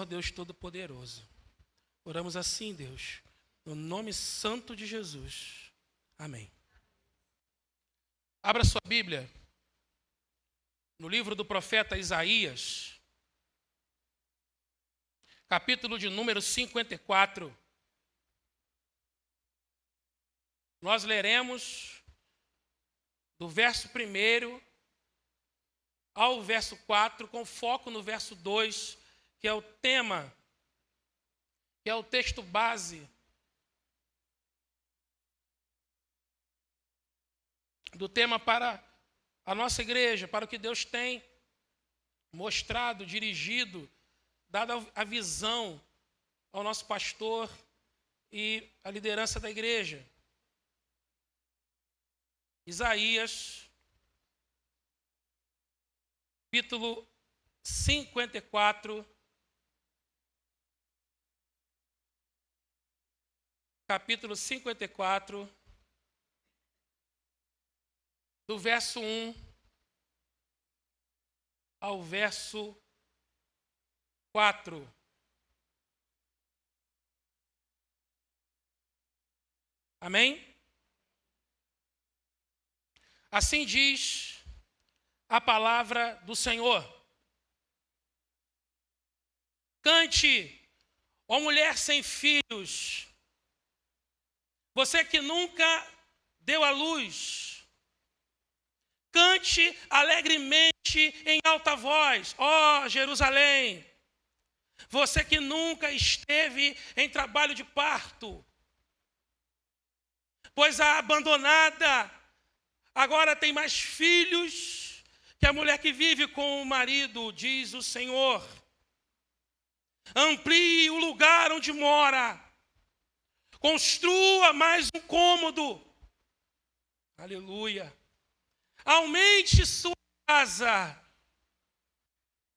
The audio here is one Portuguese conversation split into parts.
Senhor Deus Todo-Poderoso. Oramos assim, Deus, no nome santo de Jesus. Amém. Abra sua Bíblia no livro do profeta Isaías, capítulo de número 54. Nós leremos do verso 1 ao verso 4, com foco no verso 2, que é o tema, que é o texto base do tema para a nossa igreja, para o que Deus tem mostrado, dirigido, dado a visão ao nosso pastor e à liderança da igreja. Isaías, capítulo 54, do verso 1 ao verso 4. Amém? Assim diz a palavra do Senhor. Cante, ó mulher sem filhos, você que nunca deu à luz. Cante alegremente em alta voz, ó Jerusalém, você que nunca esteve em trabalho de parto, pois a abandonada agora tem mais filhos que a mulher que vive com o marido, diz o Senhor. Amplie o lugar onde mora, construa mais um cômodo, aleluia. Aumente sua casa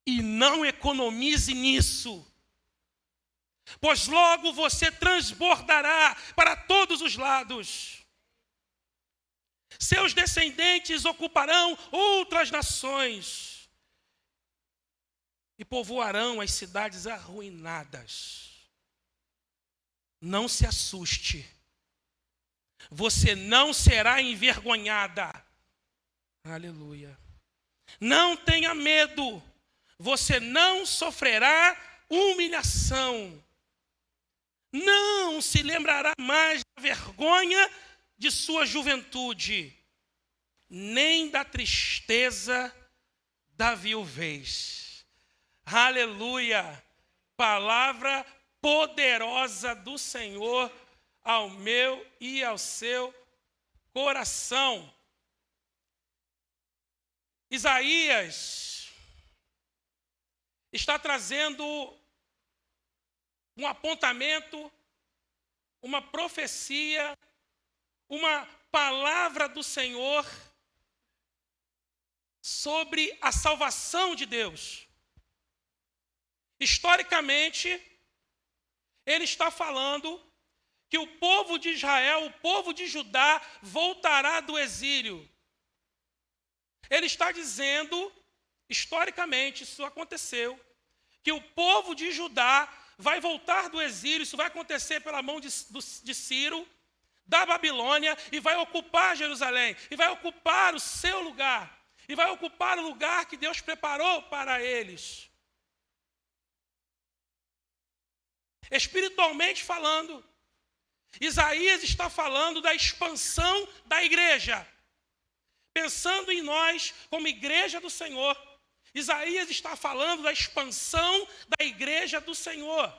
e não economize nisso, pois logo você transbordará para todos os lados. Seus descendentes ocuparão outras nações e povoarão as cidades arruinadas. Não se assuste, você não será envergonhada. Aleluia. Não tenha medo, você não sofrerá humilhação. Não se lembrará mais da vergonha de sua juventude, nem da tristeza da viuvez. Aleluia. Palavra poderosa do Senhor ao meu e ao seu coração. Isaías está trazendo um apontamento, uma profecia, uma palavra do Senhor sobre a salvação de Deus. Historicamente, ele está falando que o povo de Israel, o povo de Judá, voltará do exílio. Ele está dizendo, historicamente, isso aconteceu, que o povo de Judá vai voltar do exílio, isso vai acontecer pela mão de Ciro, da Babilônia, e vai ocupar Jerusalém, e vai ocupar o seu lugar, e vai ocupar o lugar que Deus preparou para eles. Espiritualmente falando, Isaías está falando da expansão da igreja. Pensando em nós como igreja do Senhor, Isaías está falando da expansão da igreja do Senhor.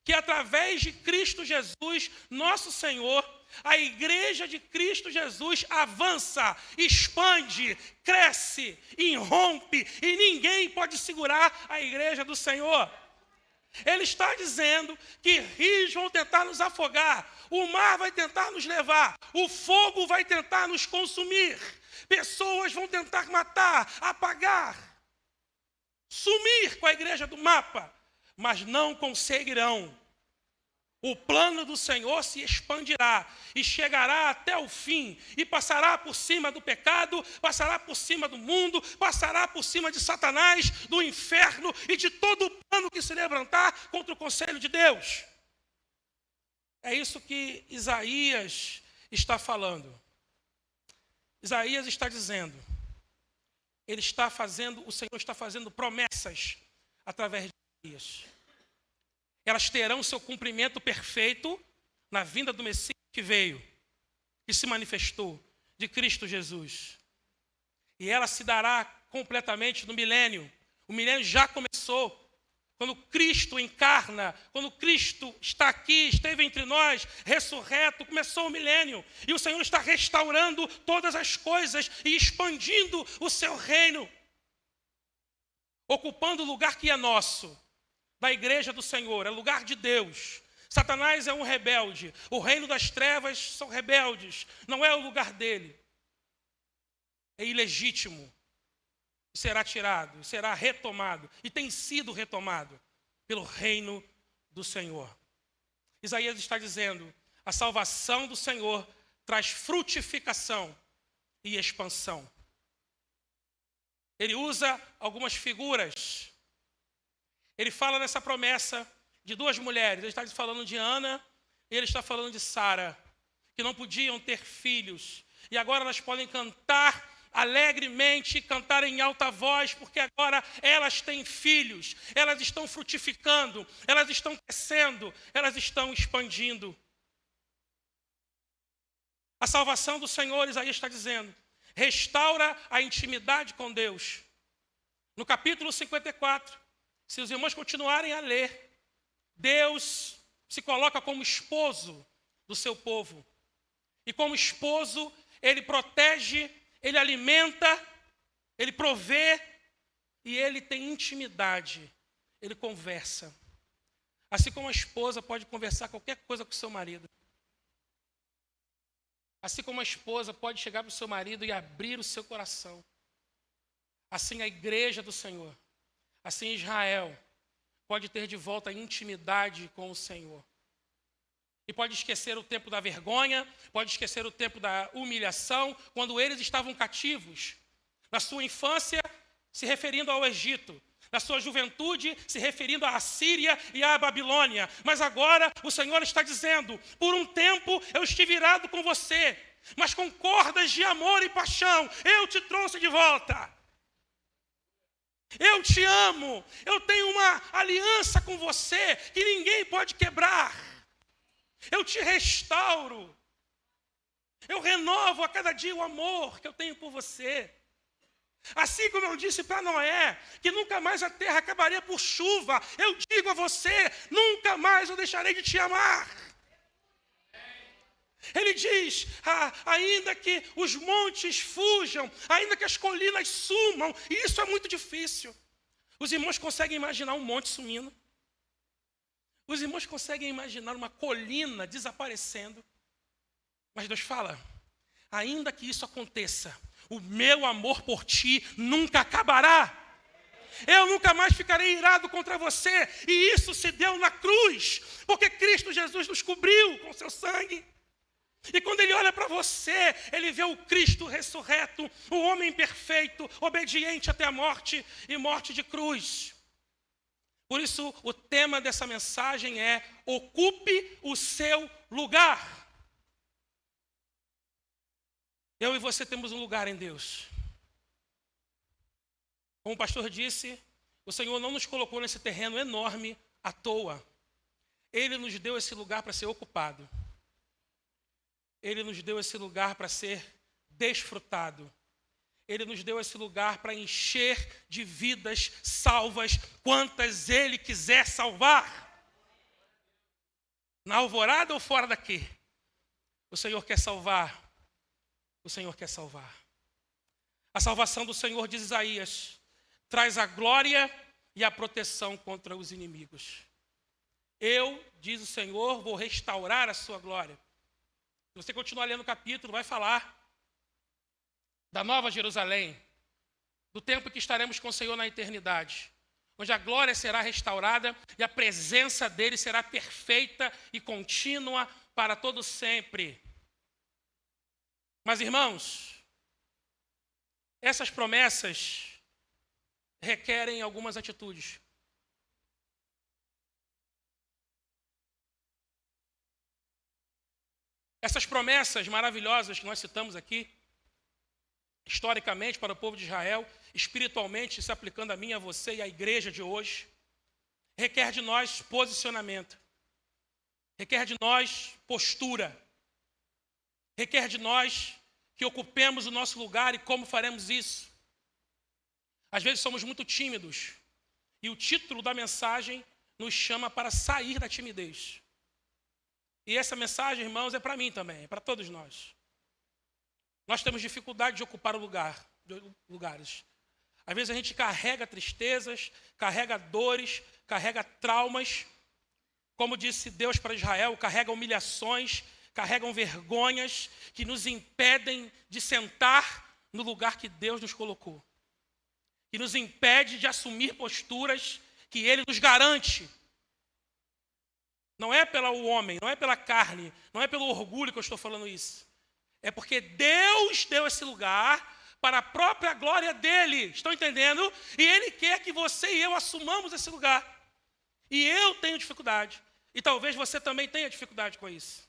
Que através de Cristo Jesus, nosso Senhor, a igreja de Cristo Jesus avança, expande, cresce, irrompe, e ninguém pode segurar a igreja do Senhor. Ele está dizendo que rios vão tentar nos afogar, o mar vai tentar nos levar, o fogo vai tentar nos consumir, pessoas vão tentar matar, apagar, sumir com a igreja do mapa, mas não conseguirão. O plano do Senhor se expandirá e chegará até o fim, e passará por cima do pecado, passará por cima do mundo, passará por cima de Satanás, do inferno e de todo o plano que se levantar contra o conselho de Deus. É isso que Isaías está falando. Isaías está dizendo, o Senhor está fazendo promessas através de Isaías. Elas terão seu cumprimento perfeito na vinda do Messias que veio, que se manifestou, de Cristo Jesus. E ela se dará completamente no milênio. O milênio já começou. Quando Cristo encarna, quando Cristo está aqui, esteve entre nós, ressurreto, começou o milênio. E o Senhor está restaurando todas as coisas e expandindo o seu reino, ocupando o lugar que é nosso, da igreja do Senhor, é lugar de Deus. Satanás é um rebelde, o reino das trevas são rebeldes, não é o lugar dele. É ilegítimo, será tirado, será retomado, e tem sido retomado pelo reino do Senhor. Isaías está dizendo, a salvação do Senhor traz frutificação e expansão. Ele usa algumas figuras. Ele fala nessa promessa de duas mulheres. Ele está falando de Ana e ele está falando de Sara, que não podiam ter filhos. E agora elas podem cantar alegremente, cantar em alta voz, porque agora elas têm filhos. Elas estão frutificando, elas estão crescendo, elas estão expandindo. A salvação do Senhor, Isaías está dizendo, restaura a intimidade com Deus. No capítulo 54, se os irmãos continuarem a ler, Deus se coloca como esposo do seu povo. E como esposo, ele protege, ele alimenta, ele provê e ele tem intimidade. Ele conversa. Assim como a esposa pode conversar qualquer coisa com o seu marido. Assim como a esposa pode chegar para o seu marido e abrir o seu coração. Assim a igreja do Senhor, assim Israel, pode ter de volta a intimidade com o Senhor. E pode esquecer o tempo da vergonha, pode esquecer o tempo da humilhação, quando eles estavam cativos. Na sua infância, se referindo ao Egito. Na sua juventude, se referindo à Síria e à Babilônia. Mas agora o Senhor está dizendo, por um tempo eu estive irado com você, mas com cordas de amor e paixão, eu te trouxe de volta. Eu te amo, eu tenho uma aliança com você que ninguém pode quebrar. Eu te restauro. Eu renovo a cada dia o amor que eu tenho por você. Assim como eu disse para Noé, que nunca mais a terra acabaria por chuva, eu digo a você, nunca mais eu deixarei de te amar. Ele diz, ainda que os montes fujam, ainda que as colinas sumam, e isso é muito difícil. Os irmãos conseguem imaginar um monte sumindo? Os irmãos conseguem imaginar uma colina desaparecendo? Mas Deus fala, ainda que isso aconteça, o meu amor por ti nunca acabará. Eu nunca mais ficarei irado contra você. E isso se deu na cruz, porque Cristo Jesus nos cobriu com seu sangue. E quando ele olha para você, ele vê o Cristo ressurreto, o homem perfeito, obediente até a morte e morte de cruz. Por isso, o tema dessa mensagem é: ocupe o seu lugar. Eu e você temos um lugar em Deus. Como o pastor disse, o Senhor não nos colocou nesse terreno enorme à toa. Ele nos deu esse lugar para ser ocupado. Ele nos deu esse lugar para ser desfrutado. Ele nos deu esse lugar para encher de vidas salvas quantas Ele quiser salvar. Na alvorada ou fora daqui, o Senhor quer salvar. O Senhor quer salvar. A salvação do Senhor, diz Isaías, traz a glória e a proteção contra os inimigos. Eu, diz o Senhor, vou restaurar a sua glória. Se você continuar lendo o capítulo, vai falar da Nova Jerusalém, do tempo que estaremos com o Senhor na eternidade, onde a glória será restaurada e a presença dele será perfeita e contínua para todo sempre. Mas, irmãos, essas promessas requerem algumas atitudes. Essas promessas maravilhosas que nós citamos aqui, historicamente para o povo de Israel, espiritualmente se aplicando a mim, a você e à igreja de hoje, requer de nós posicionamento, requer de nós postura, requer de nós que ocupemos o nosso lugar. E como faremos isso? Às vezes somos muito tímidos e o título da mensagem nos chama para sair da timidez. E essa mensagem, irmãos, é para mim também, é para todos nós. Nós temos dificuldade de ocupar lugares. Às vezes a gente carrega tristezas, carrega dores, carrega traumas. Como disse Deus para Israel, carrega humilhações, carregam vergonhas que nos impedem de sentar no lugar que Deus nos colocou. Que nos impede de assumir posturas que Ele nos garante. Não é pelo homem, não é pela carne, não é pelo orgulho que eu estou falando isso. É porque Deus deu esse lugar para a própria glória dEle. Estão entendendo? E Ele quer que você e eu assumamos esse lugar. E eu tenho dificuldade. E talvez você também tenha dificuldade com isso.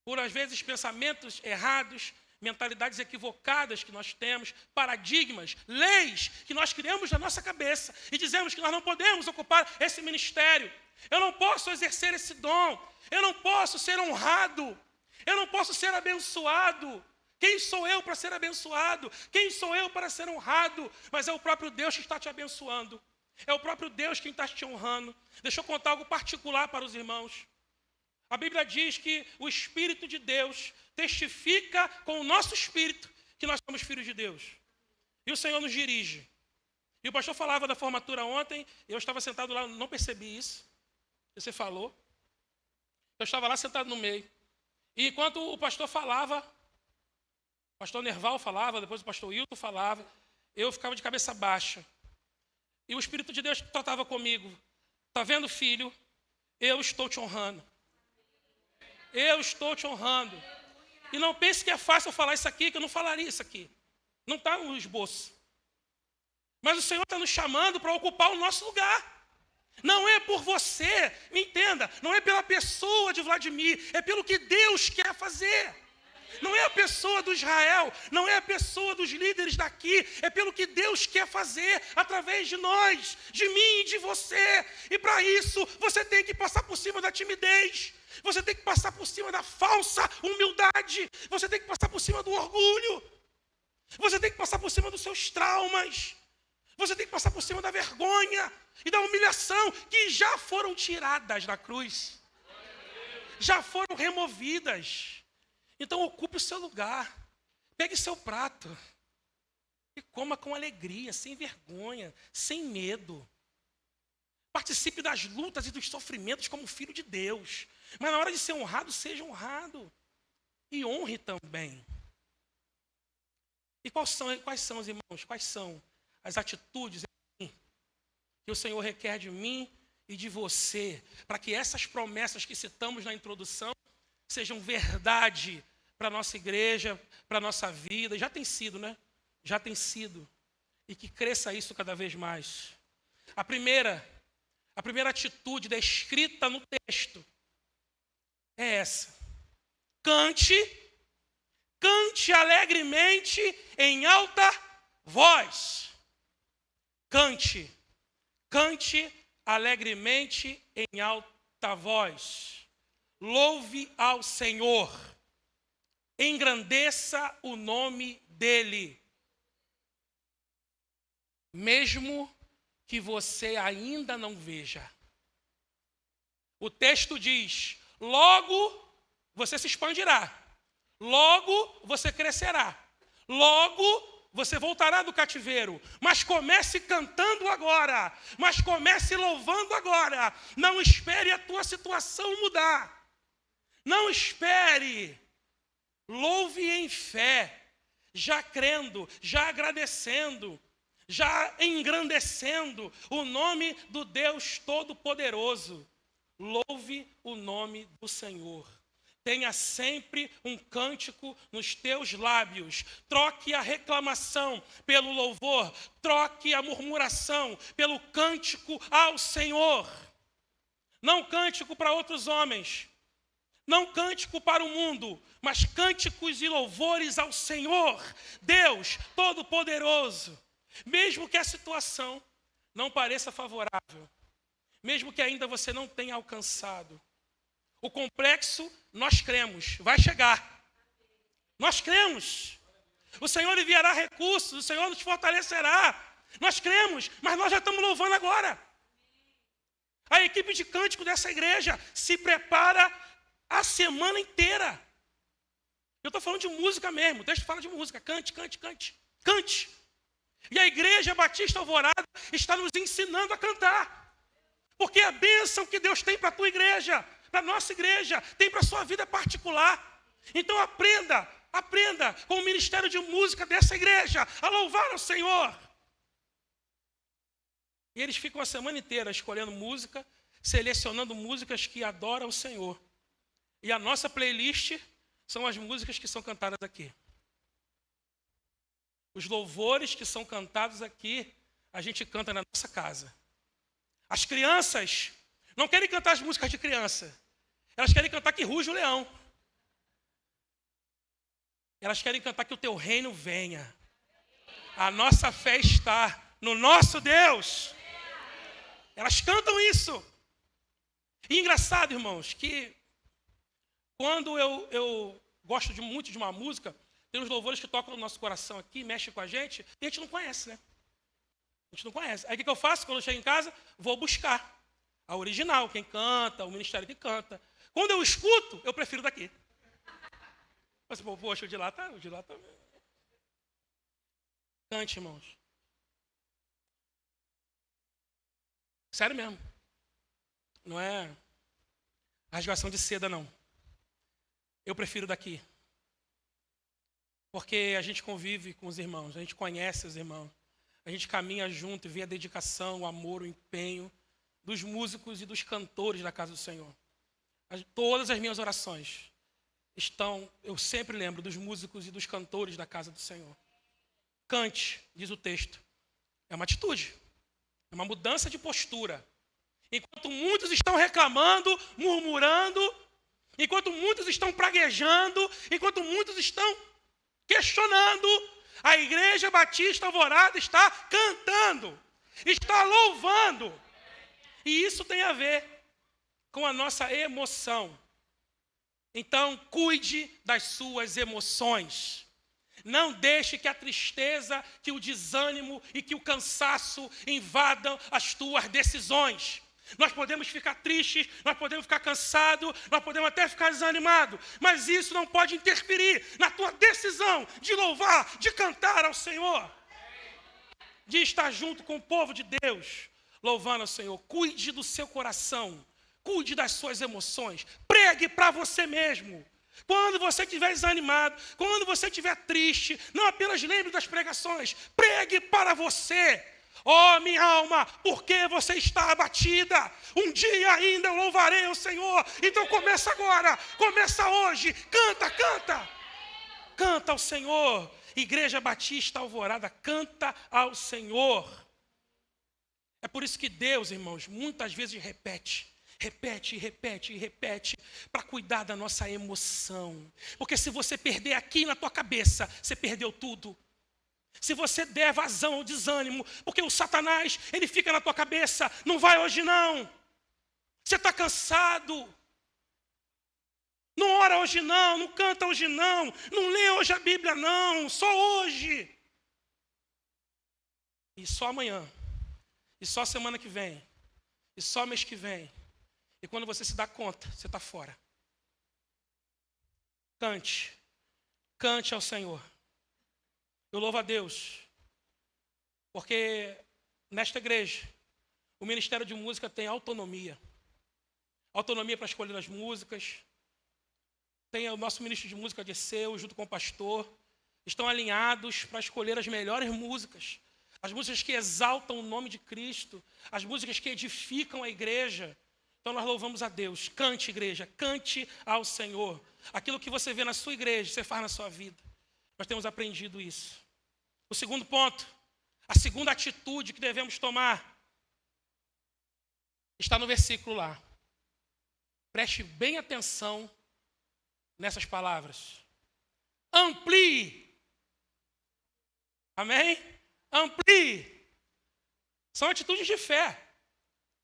Por, às vezes, pensamentos errados, mentalidades equivocadas que nós temos, paradigmas, leis que nós criamos na nossa cabeça e dizemos que nós não podemos ocupar esse ministério. Eu não posso exercer esse dom. Eu não posso ser honrado. Eu não posso ser abençoado. Quem sou eu para ser abençoado? Quem sou eu para ser honrado? Mas é o próprio Deus que está te abençoando. É o próprio Deus quem está te honrando. Deixa eu contar algo particular para os irmãos. A Bíblia diz que o Espírito de Deus testifica com o nosso espírito que nós somos filhos de Deus. E o Senhor nos dirige. E o pastor falava da formatura ontem, eu estava sentado lá, não percebi isso. Você falou. Eu estava lá sentado no meio. E enquanto o pastor falava, o pastor Nerval falava, depois o pastor Hilton falava, eu ficava de cabeça baixa. E o Espírito de Deus tratava comigo. Está vendo, filho? Eu estou te honrando. Eu estou te honrando. E não pense que é fácil eu falar isso aqui, que eu não falaria isso aqui. Não está no esboço. Mas o Senhor está nos chamando para ocupar o nosso lugar. Não é por você, me entenda, não é pela pessoa de Vladimir, é pelo que Deus quer fazer. Não é a pessoa do Israel, não é a pessoa dos líderes daqui, é pelo que Deus quer fazer através de nós, de mim e de você. E para isso, você tem que passar por cima da timidez, você tem que passar por cima da falsa humildade, você tem que passar por cima do orgulho, você tem que passar por cima dos seus traumas, você tem que passar por cima da vergonha e da humilhação que já foram tiradas da cruz, já foram removidas. Então ocupe o seu lugar, pegue seu prato e coma com alegria, sem vergonha, sem medo. Participe das lutas e dos sofrimentos como filho de Deus. Mas na hora de ser honrado, seja honrado. E honre também. E quais são, os irmãos, quais são as atitudes que o Senhor requer de mim e de você, para que essas promessas que citamos na introdução sejam verdade para a nossa igreja, para a nossa vida. Já tem sido, né? Já tem sido. E que cresça isso cada vez mais. A primeira atitude descrita no texto é essa. Cante alegremente em alta voz. Cante alegremente em alta voz. Louve ao Senhor. Engrandeça o nome dEle. Mesmo que você ainda não veja. O texto diz, logo você se expandirá. Logo você crescerá. Logo você voltará do cativeiro. Mas comece cantando agora. Mas comece louvando agora. Não espere a tua situação mudar. Não espere. Louve em fé. Já crendo, já agradecendo. já engrandecendo o nome do Deus Todo-Poderoso. Louve o nome do Senhor. Tenha sempre um cântico nos teus lábios. Troque a reclamação pelo louvor. Troque a murmuração pelo cântico ao Senhor. Não cântico para outros homens. Não cântico para o mundo, mas cânticos e louvores ao Senhor, Deus Todo-Poderoso. Mesmo que a situação não pareça favorável, mesmo que ainda você não tenha alcançado, o complexo, nós cremos, vai chegar. Nós cremos. O Senhor enviará recursos, o Senhor nos fortalecerá. Nós cremos, mas nós já estamos louvando agora. A equipe de cântico dessa igreja se prepara a semana inteira. Eu estou falando de música mesmo, o texto fala de música. Cante, cante, cante, cante. E a Igreja Batista Alvorada está nos ensinando a cantar. Porque a bênção que Deus tem para a tua igreja, para a nossa igreja, tem para a sua vida particular. Então aprenda com o ministério de música dessa igreja, a louvar ao Senhor. E eles ficam a semana inteira escolhendo música, selecionando músicas que adoram o Senhor. E a nossa playlist são as músicas que são cantadas aqui. Os louvores que são cantados aqui, a gente canta na nossa casa. As crianças não querem cantar as músicas de criança. Elas querem cantar que ruge o leão. Elas querem cantar que o teu reino venha. A nossa fé está no nosso Deus. Elas cantam isso. E engraçado, irmãos, que quando eu gosto muito de uma música, tem uns louvores que tocam no nosso coração aqui, mexem com a gente, e a gente não conhece, né? A gente não conhece. Aí o que eu faço quando eu chego em casa? Vou buscar a original, quem canta, o ministério que canta. Quando eu escuto, eu prefiro daqui. Mas, poxa, o de lá tá... Cante, irmãos. Sério mesmo. Não é rasgação de seda, não. Eu prefiro daqui. Porque a gente convive com os irmãos, a gente conhece os irmãos. A gente caminha junto e vê a dedicação, o amor, o empenho dos músicos e dos cantores da casa do Senhor. Todas as minhas orações eu sempre lembro dos músicos e dos cantores da casa do Senhor. Cante, diz o texto. É uma atitude, é uma mudança de postura. Enquanto muitos estão reclamando, murmurando, enquanto muitos estão praguejando, enquanto muitos estão questionando, a Igreja Batista Alvorada está cantando, está louvando. E isso tem a ver com a nossa emoção. Então, cuide das suas emoções. Não deixe que a tristeza, que o desânimo e que o cansaço invadam as tuas decisões. Nós podemos ficar tristes, nós podemos ficar cansados, nós podemos até ficar desanimados, mas isso não pode interferir na tua decisão de louvar, de cantar ao Senhor, de estar junto com o povo de Deus, louvando ao Senhor. Cuide do seu coração, cuide das suas emoções, pregue para você mesmo. Quando você estiver desanimado, quando você estiver triste, não apenas lembre das pregações, pregue para você. Oh, minha alma, por que você está abatida? Um dia ainda eu louvarei o Senhor. Então começa agora, começa hoje. Canta, canta. Canta ao Senhor. Igreja Batista Alvorada, canta ao Senhor. É por isso que Deus, irmãos, muitas vezes repete, para cuidar da nossa emoção. Porque se você perder aqui na tua cabeça, você perdeu tudo. Se você der vazão ao desânimo, porque o Satanás, ele fica na tua cabeça, não vai hoje não. Você está cansado. Não ora hoje não canta hoje não lê hoje a Bíblia não, só hoje. E só amanhã, e só semana que vem, e só mês que vem. E quando você se dá conta, você está fora. Cante ao Senhor. Eu louvo a Deus, porque nesta igreja, o Ministério de Música tem autonomia. Autonomia para escolher as músicas. Tem o nosso ministro de música, Dirceu, junto com o pastor. Estão alinhados para escolher as melhores músicas. as músicas que exaltam o nome de Cristo, as músicas que edificam a igreja. Então nós louvamos a Deus. Cante, igreja, cante ao Senhor. Aquilo que você vê na sua igreja, você faz na sua vida. Nós temos aprendido isso. O segundo ponto, a segunda atitude que devemos tomar, está no versículo lá. Preste bem atenção nessas palavras. Amplie. Amém? Amplie. São atitudes de fé.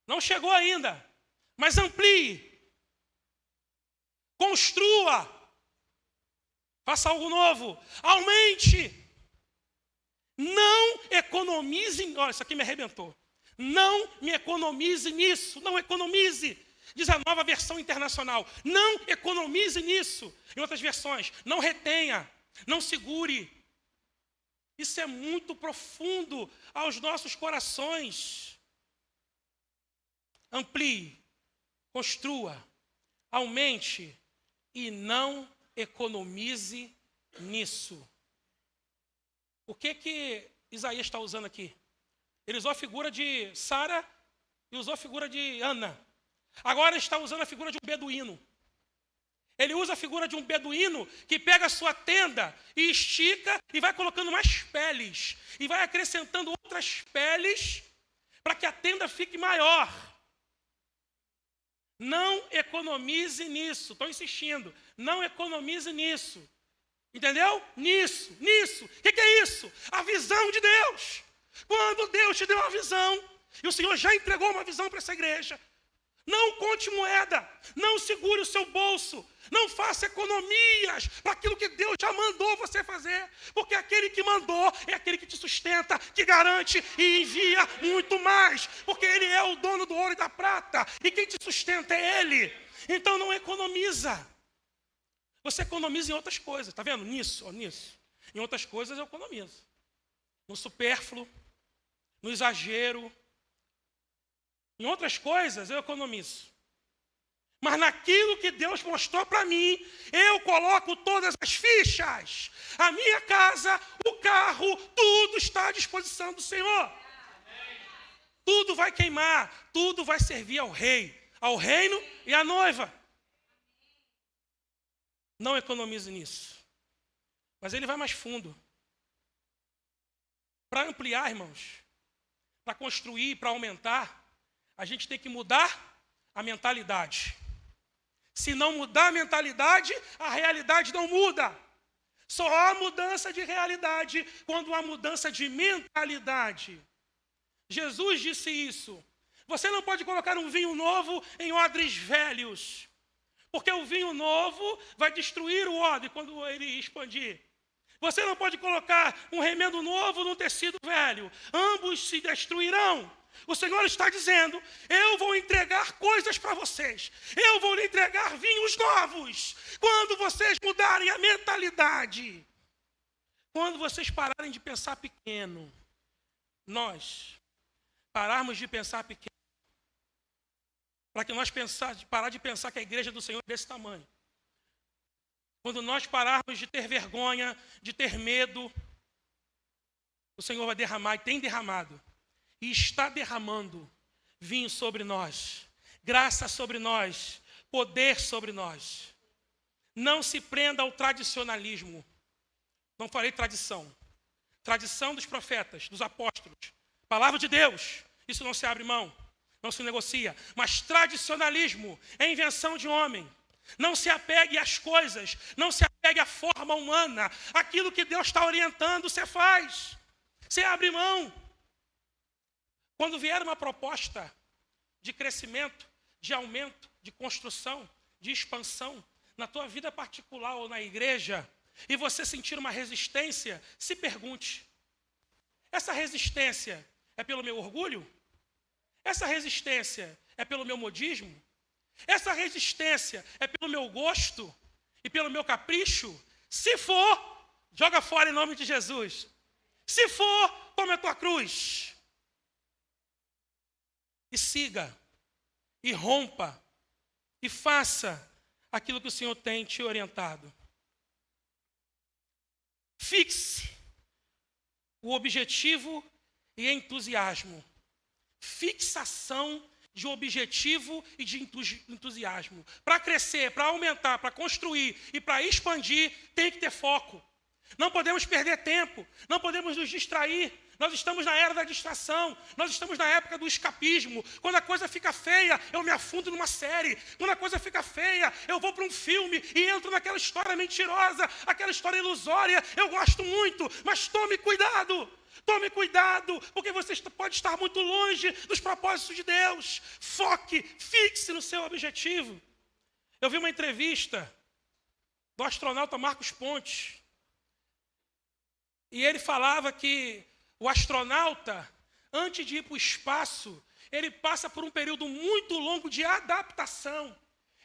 Não chegou ainda, mas amplie. Construa. Faça algo novo. Aumente. Não economize. Olha, isso aqui me arrebentou. Não me economize nisso. Não economize. Diz a Nova Versão Internacional. Não economize nisso. Em outras versões, não retenha. Não segure. Isso é muito profundo aos nossos corações. Amplie. Construa. Aumente. E não economize nisso. O que Isaías está usando aqui? Ele usou a figura de Sara e usou a figura de Ana. Agora ele está usando a figura de um beduíno. Ele usa a figura de um beduíno que pega a sua tenda e estica e vai colocando mais peles. E vai acrescentando outras peles para que a tenda fique maior. Não economize nisso. Estou insistindo. Não economize nisso. Entendeu? Nisso. O que é isso? A visão de Deus. Quando Deus te deu uma visão, e o Senhor já entregou uma visão para essa igreja, não conte moeda, não segure o seu bolso, não faça economias para aquilo que Deus já mandou você fazer, porque aquele que mandou é aquele que te sustenta, que garante e envia muito mais, porque Ele é o dono do ouro e da prata, e quem te sustenta é Ele. Então não economiza. Você economiza em outras coisas, está vendo? Nisso. Em outras coisas eu economizo. No supérfluo, no exagero. Em outras coisas eu economizo. Mas naquilo que Deus mostrou para mim, eu coloco todas as fichas. A minha casa, o carro, tudo está à disposição do Senhor. Tudo vai queimar, tudo vai servir ao rei, ao reino e à noiva. Não economize nisso. Mas ele vai mais fundo. Para ampliar, irmãos, para construir, para aumentar, a gente tem que mudar a mentalidade. Se não mudar a mentalidade, a realidade não muda. Só há mudança de realidade quando há mudança de mentalidade. Jesus disse isso. Você não pode colocar um vinho novo em odres velhos, porque o vinho novo vai destruir o odre quando ele expandir. Você não pode colocar um remendo novo num tecido velho. Ambos se destruirão. O Senhor está dizendo, eu vou entregar coisas para vocês. Eu vou lhe entregar vinhos novos. Quando vocês mudarem a mentalidade. Quando vocês pararem de pensar pequeno. Nós pararmos de pensar pequeno. Para que nós parar de pensar que a igreja do Senhor é desse tamanho. Quando nós pararmos de ter vergonha, de ter medo, o Senhor vai derramar, e tem derramado, e está derramando vinho sobre nós, graça sobre nós, poder sobre nós. Não se prenda ao tradicionalismo. Não farei tradição. Tradição dos profetas, dos apóstolos. Palavra de Deus, isso não se abre mão. Não se negocia, mas tradicionalismo é invenção de homem. Não se apegue às coisas, não se apegue à forma humana. Aquilo que Deus está orientando, você faz. Você abre mão. Quando vier uma proposta de crescimento, de aumento, de construção, de expansão, na tua vida particular ou na igreja, e você sentir uma resistência, se pergunte, essa resistência é pelo meu orgulho? Essa resistência é pelo meu modismo? Essa resistência é pelo meu gosto e pelo meu capricho? Se for, joga fora em nome de Jesus. Se for, tome a tua cruz. E siga, e rompa, e faça aquilo que o Senhor tem te orientado. Fixe o objetivo e entusiasmo. Fixação de objetivo e de entusiasmo. Para crescer, para aumentar, para construir e para expandir, tem que ter foco. Não podemos perder tempo, não podemos nos distrair. Nós estamos na era da distração, nós estamos na época do escapismo. Quando a coisa fica feia, eu me afundo numa série. Quando a coisa fica feia, eu vou para um filme e entro naquela história mentirosa, aquela história ilusória. Eu gosto muito, mas tome cuidado. Tome cuidado, porque você pode estar muito longe dos propósitos de Deus. Foque, fixe no seu objetivo. Eu vi uma entrevista do astronauta Marcos Pontes. E ele falava que o astronauta, antes de ir para o espaço, ele passa por um período muito longo de adaptação.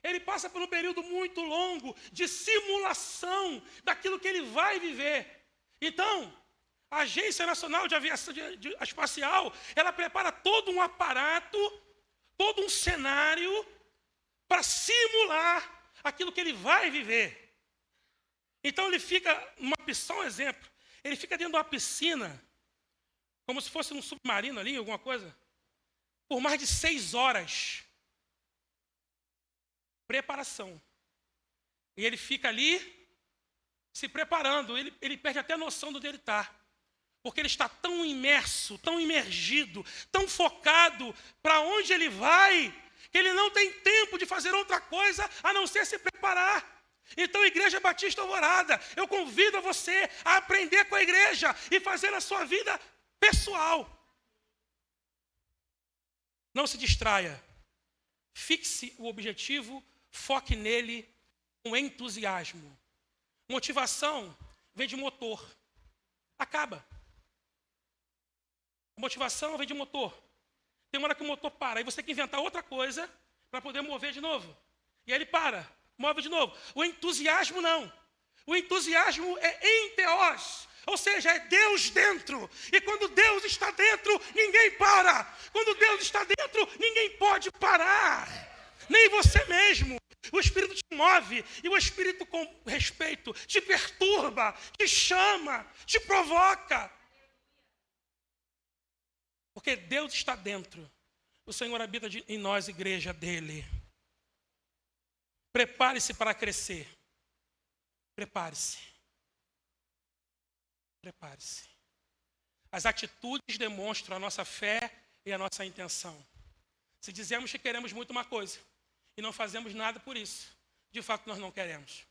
Ele passa por um período muito longo de simulação daquilo que ele vai viver. Então, a Agência Nacional de Aviação Espacial, ela prepara todo um aparato, todo um cenário para simular aquilo que ele vai viver. Então ele fica, só um exemplo, ele fica dentro de uma piscina, como se fosse um submarino ali, alguma coisa, por mais de 6 horas. Preparação. E ele fica ali se preparando, ele perde até a noção de onde ele está. Porque ele está tão imerso, tão imergido, tão focado para onde ele vai, que ele não tem tempo de fazer outra coisa a não ser se preparar. Então, Igreja Batista Alvorada, eu convido você a aprender com a igreja e fazer a sua vida pessoal. Não se distraia. Fixe o objetivo, foque nele com entusiasmo. Motivação vem de motor. Acaba. A motivação vem de motor. Tem uma hora que o motor para, aí você tem que inventar outra coisa para poder mover de novo. E aí ele para, move de novo. O entusiasmo não. O entusiasmo é enteos, ou seja, é Deus dentro. E quando Deus está dentro, ninguém para. Quando Deus está dentro, ninguém pode parar. Nem você mesmo. O Espírito te move, e o Espírito, com respeito, te perturba, te chama, te provoca. Porque Deus está dentro. O Senhor habita em nós, igreja dele. Prepare-se para crescer. Prepare-se. Prepare-se. As atitudes demonstram a nossa fé e a nossa intenção. Se dizemos que queremos muito uma coisa e não fazemos nada por isso, de fato nós não queremos.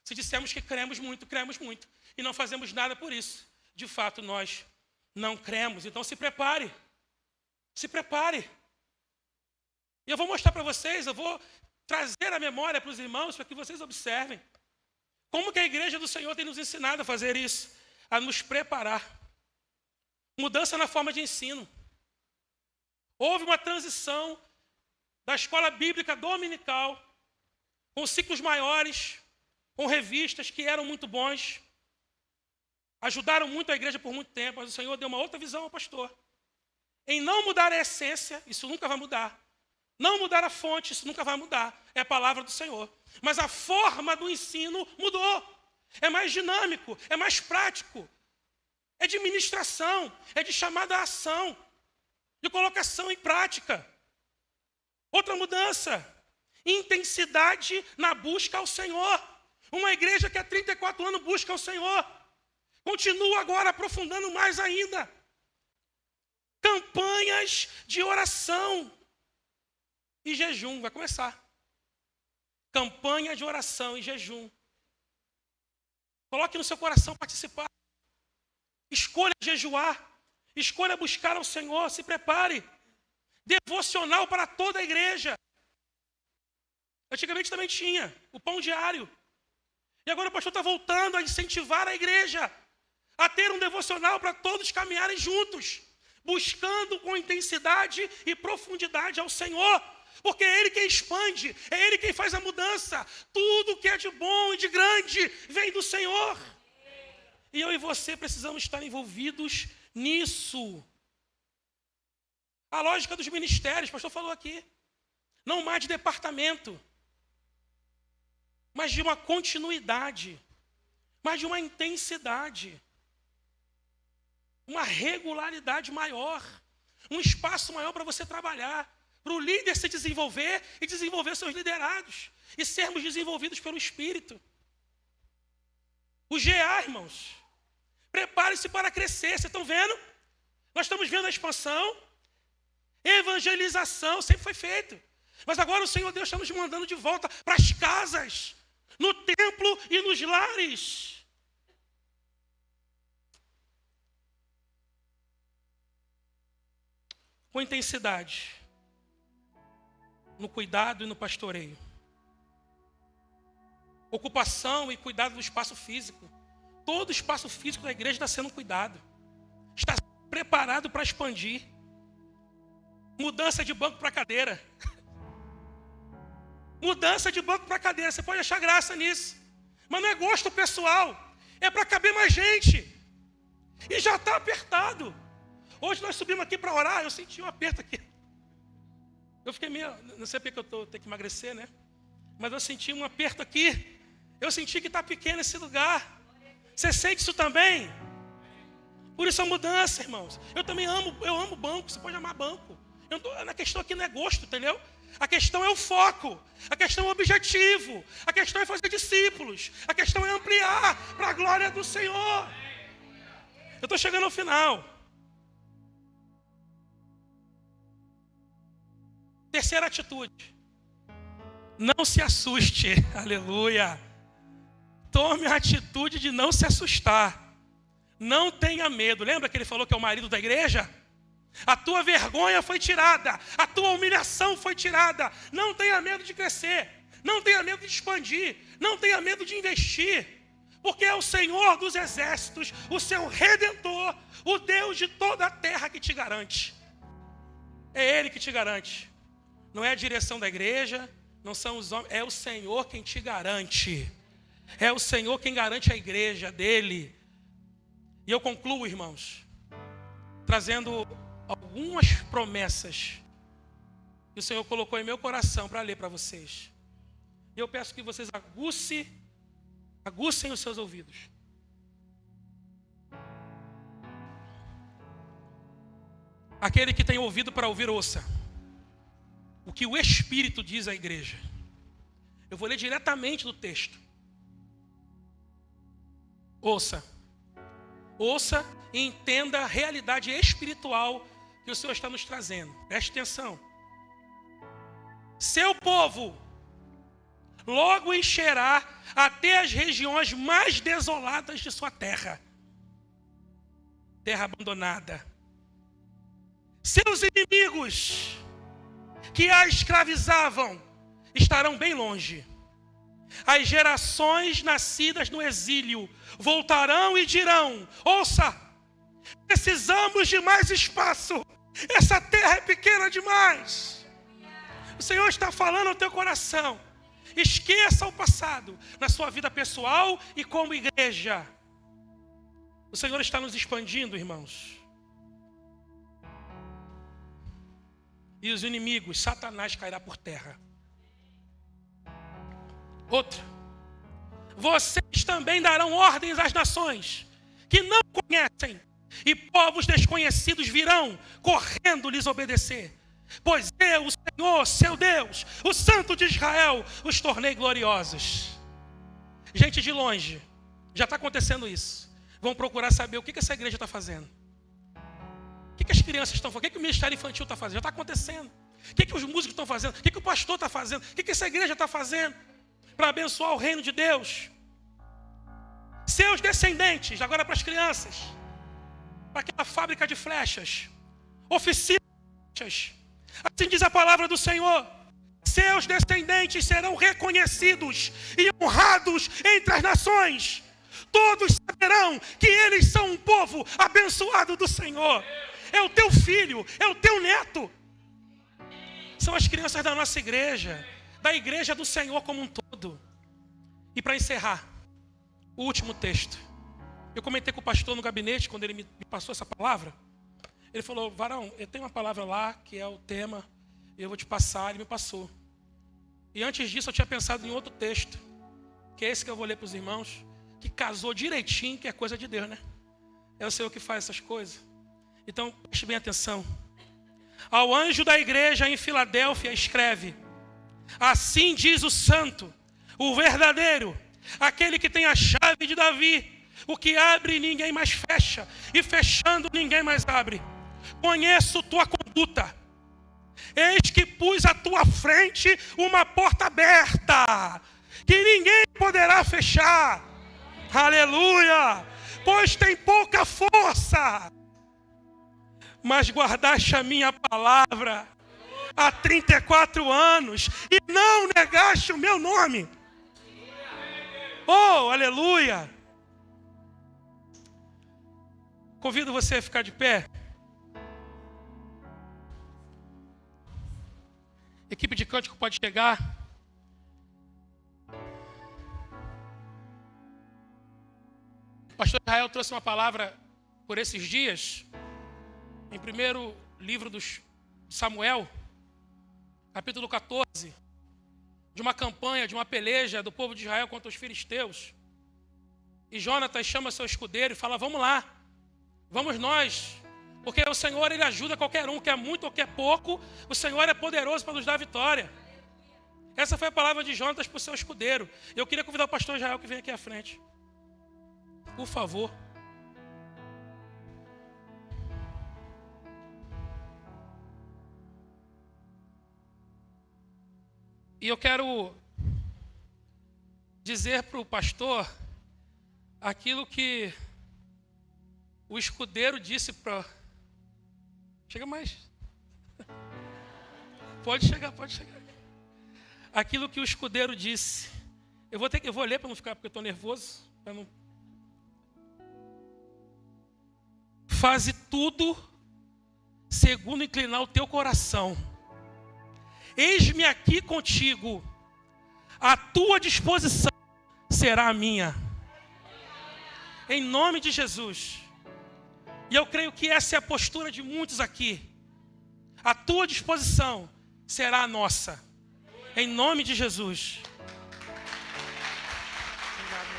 Se dissemos que cremos muito e não fazemos nada por isso, de fato nós não cremos. Então se prepare. Se prepare. E eu vou mostrar para vocês, eu vou trazer a memória para os irmãos para que vocês observem como que a igreja do Senhor tem nos ensinado a fazer isso, a nos preparar. Mudança na forma de ensino. Houve uma transição da escola bíblica dominical, com ciclos maiores, com revistas que eram muito bons, ajudaram muito a igreja por muito tempo, mas o Senhor deu uma outra visão ao pastor. Em não mudar a essência, isso nunca vai mudar. Não mudar a fonte, isso nunca vai mudar. É a palavra do Senhor. Mas a forma do ensino mudou. É mais dinâmico, é mais prático. É de ministração, é de chamada à ação, de colocação em prática. Outra mudança, intensidade na busca ao Senhor. Uma igreja que há 34 anos busca ao Senhor. Continua agora aprofundando mais ainda. Campanhas de oração e jejum. Vai começar. Campanha de oração e jejum. Coloque no seu coração participar. Escolha jejuar. Escolha buscar ao Senhor. Se prepare. Devocional para toda a igreja. Antigamente também tinha o pão diário. E agora o pastor está voltando a incentivar a igreja a ter um devocional para todos caminharem juntos, buscando com intensidade e profundidade ao Senhor. Porque é Ele quem expande, é Ele quem faz a mudança. Tudo que é de bom e de grande vem do Senhor. E eu e você precisamos estar envolvidos nisso. A lógica dos ministérios, o pastor falou aqui. Não mais de departamento, mas de uma continuidade, mas de uma intensidade. uma regularidade maior, um espaço maior para você trabalhar, para o líder se desenvolver e desenvolver seus liderados, e sermos desenvolvidos pelo Espírito. O GA, irmãos, prepare-se para crescer, vocês estão vendo? Nós estamos vendo a expansão, evangelização, sempre foi feito. Mas agora o Senhor Deus está nos mandando de volta para as casas, no templo e nos lares. Com intensidade, no cuidado e no pastoreio. Ocupação e cuidado do espaço físico. Todo o espaço físico da igreja está sendo cuidado. Está preparado para expandir. Mudança de banco para cadeira. Mudança de banco para cadeira. Você pode achar graça nisso. Mas não é gosto pessoal. É para caber mais gente. E já está apertado. Hoje nós subimos aqui para orar. Eu senti um aperto aqui. Eu fiquei meio... Não sei porque eu tenho que emagrecer, né? Mas eu senti um aperto aqui. Eu senti que está pequeno esse lugar. Você sente isso também? Por isso a mudança, irmãos. Eu também amo banco. Você pode amar banco. A questão aqui não é gosto, entendeu? A questão é o foco. A questão é o objetivo. A questão é fazer discípulos. A questão é ampliar para a glória do Senhor. Eu estou chegando ao final. Terceira atitude. Não se assuste. Aleluia. Tome a atitude de não se assustar. Não tenha medo. Lembra que ele falou que é o marido da igreja? A tua vergonha foi tirada. A tua humilhação foi tirada. Não tenha medo de crescer. Não tenha medo de expandir. Não tenha medo de investir. Porque é o Senhor dos exércitos, o seu Redentor, o Deus de toda a terra que te garante. É Ele que te garante. Não é a direção da igreja, não são os homens, é o Senhor quem te garante. É o Senhor quem garante a igreja dele. E eu concluo, irmãos, trazendo algumas promessas que o Senhor colocou em meu coração para ler para vocês. E eu peço que vocês aguçem os seus ouvidos. Aquele que tem ouvido para ouvir, ouça o que o Espírito diz à igreja. Eu vou ler diretamente do texto. Ouça e entenda a realidade espiritual que o Senhor está nos trazendo. Preste atenção. Seu povo logo encherá até as regiões mais desoladas de sua terra. Terra abandonada. Seus inimigos que a escravizavam estarão bem longe. As gerações nascidas no exílio voltarão e dirão: ouça, precisamos de mais espaço. Essa terra é pequena demais. O Senhor está falando ao teu coração. Esqueça o passado na sua vida pessoal e como igreja. O Senhor está nos expandindo, irmãos. E os inimigos, Satanás cairá por terra. Outra. Vocês também darão ordens às nações que não conhecem, e povos desconhecidos virão correndo lhes obedecer. Pois eu, o Senhor, seu Deus, o Santo de Israel, os tornei gloriosos. Gente de longe, já está acontecendo isso. Vão procurar saber o que essa igreja está fazendo. O que as crianças estão fazendo? O que o ministério infantil está fazendo? Já está acontecendo. O que os músicos estão fazendo? O que o pastor está fazendo? O que essa igreja está fazendo para abençoar o reino de Deus? Seus descendentes, agora para as crianças, para aquela fábrica de flechas, oficina de flechas. Assim diz a palavra do Senhor: seus descendentes serão reconhecidos e honrados entre as nações. Todos saberão que eles são um povo abençoado do Senhor. É o teu filho, é o teu neto. São as crianças da nossa igreja, da igreja do Senhor como um todo. E para encerrar, o último texto. Eu comentei com o pastor no gabinete, quando ele me passou essa palavra. Ele falou: varão, eu tenho uma palavra lá, que é o tema, e eu vou te passar. Ele me passou. E antes disso eu tinha pensado em outro texto, que é esse que eu vou ler para os irmãos, que casou direitinho, que é coisa de Deus, né? É o Senhor que faz essas coisas. Então, preste bem atenção. Ao anjo da igreja em Filadélfia escreve: assim diz o santo, o verdadeiro, aquele que tem a chave de Davi, o que abre ninguém mais fecha, e fechando ninguém mais abre. Conheço tua conduta. Eis que pus à tua frente uma porta aberta, que ninguém poderá fechar. Aleluia! Pois tem pouca força, mas guardaste a minha palavra há 34 anos e não negaste o meu nome. Oh, aleluia! Convido você a ficar de pé. Equipe de cântico pode chegar. O pastor Israel trouxe uma palavra por esses dias, em primeiro livro de Samuel, capítulo 14, de uma campanha, de uma peleja do povo de Israel contra os filisteus. E Jonatas chama seu escudeiro e fala: vamos lá, vamos nós, porque o Senhor, Ele ajuda qualquer um, quer muito ou quer pouco, o Senhor é poderoso para nos dar vitória. Essa foi a palavra de Jonatas para o seu escudeiro. Eu queria convidar o pastor Israel que vem aqui à frente. Por favor. E eu quero dizer para o pastor aquilo que o escudeiro disse para... Chega mais. Pode chegar. Aquilo que o escudeiro disse. Eu vou ler para não ficar, porque eu estou nervoso. Não... Faze tudo segundo inclinar o teu coração. Eis-me aqui contigo. A tua disposição será a minha. Em nome de Jesus. E eu creio que essa é a postura de muitos aqui. A tua disposição será a nossa. Em nome de Jesus.